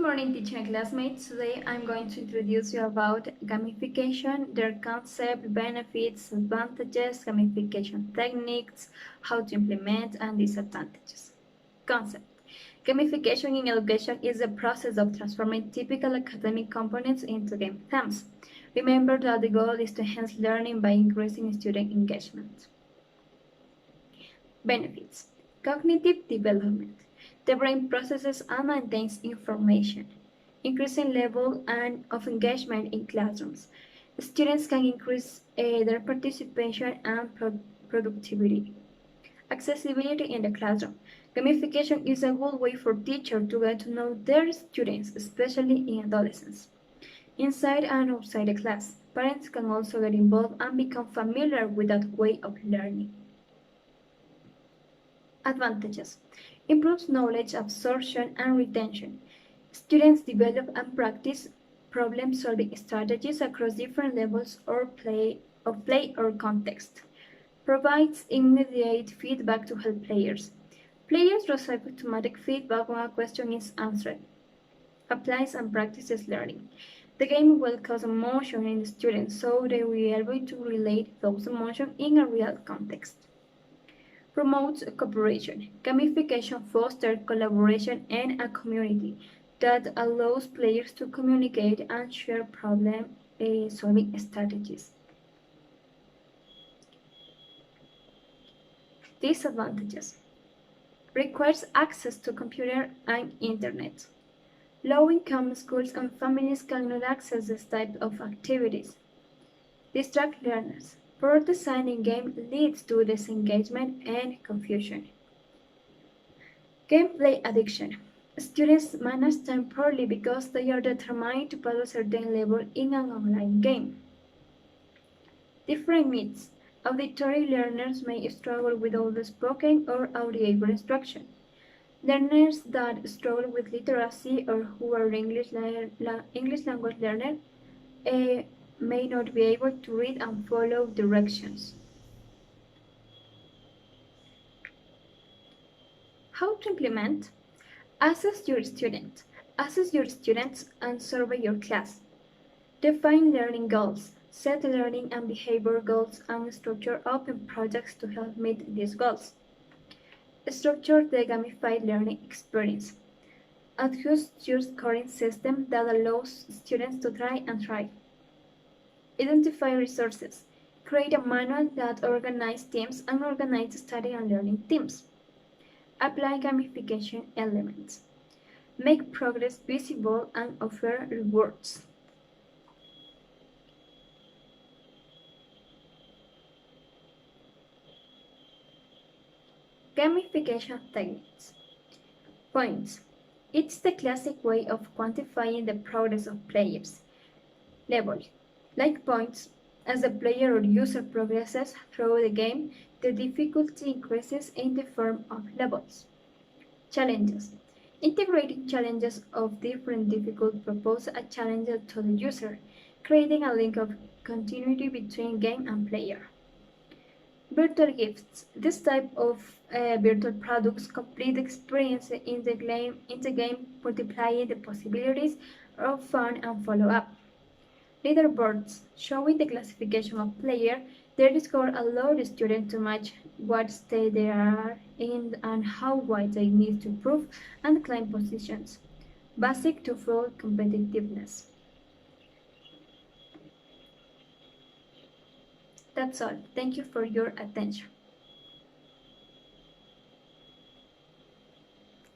morning, teacher and classmates. Today I'm going to introduce you about gamification, their concept, benefits, advantages, gamification techniques, how to implement, and disadvantages. Concept. Gamification in education is the process of transforming typical academic components into game themes. Remember that the goal is to enhance learning by increasing student engagement. Benefits. Cognitive development. The brain processes and maintains information, increasing level of engagement in classrooms. Students can increase their participation and productivity. Accessibility in the classroom. Gamification is a good way for teachers to get to know their students, especially in adolescence. Inside and outside the class, parents can also get involved and become familiar with that way of learning. Advantages. Improves knowledge absorption and retention. Students develop and practice problem-solving strategies across different levels of play or context. Provides immediate feedback to help players. Players receive automatic feedback when a question is answered. Applies and practices learning. The game will cause emotion in the students, so they will be able to relate those emotions in a real context. Promotes cooperation. Gamification fosters collaboration and a community that allows players to communicate and share problem-solving strategies. Disadvantages. Requires access to computer and internet. Low-income schools and families cannot access this type of activities. Distract learners. Poor design in game leads to disengagement and confusion. Gameplay addiction. Students manage time poorly because they are determined to pass a certain level in an online game. Different needs. Auditory learners may struggle with all spoken or audible instruction. Learners that struggle with literacy or who are English language learners may not be able to read and follow directions. How to implement? Assess your students and survey your class. Define learning goals. Set learning and behavior goals and structure open projects to help meet these goals. Structure the gamified learning experience. Adjust your scoring system that allows students to try and try. Identify resources. Create a manual that organizes teams and organizes study and learning teams. Apply gamification elements. Make progress visible and offer rewards. Gamification techniques. Points. It's the classic way of quantifying the progress of players. Level. Like points, as the player or user progresses through the game, the difficulty increases in the form of levels. Challenges. Integrating challenges of different difficulty propose a challenge to the user, creating a link of continuity between game and player. Virtual gifts. This type of virtual products complete the experience in the game, multiplying the possibilities of fun and follow-up. Leaderboards, showing the classification of players, their score allow the student to match what state they are in and how wide they need to improve and climb positions. Basic to full competitiveness. That's all. Thank you for your attention.